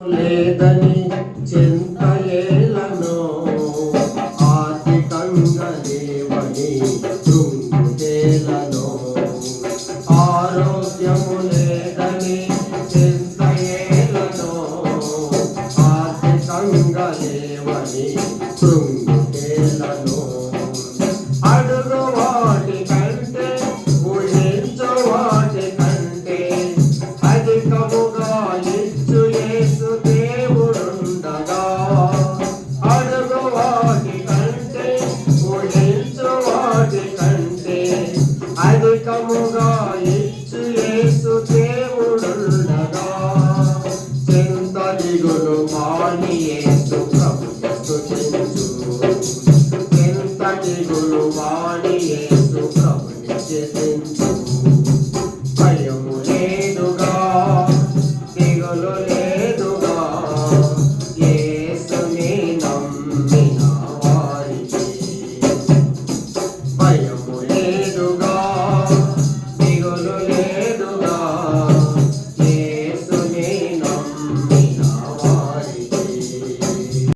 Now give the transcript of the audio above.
లేదని చింతయేలను ఆర్థికంగా లేవని కృంగుటేలను ఆరోగ్యము లేదని చింతయేలను ఆర్థికంగా లేవని కృంగుటేలను అడుగు వాటి కంటే ఊహించు వాటి కంటే అధికముగా ఇచ్చు యేసు దేవుడుండగా అడుగు వాటి కంటే ఊహించు వాటి కంటే అధికముగా ఇచ్చు యేసు దేవుడుండగా చింత దిగులు మాని యేసు ప్రభుని స్తుతించు చింత దిగులు మాని యేసు ప్రభుని స్తుతించు భయము లేదుగా దిగులు లేదుగా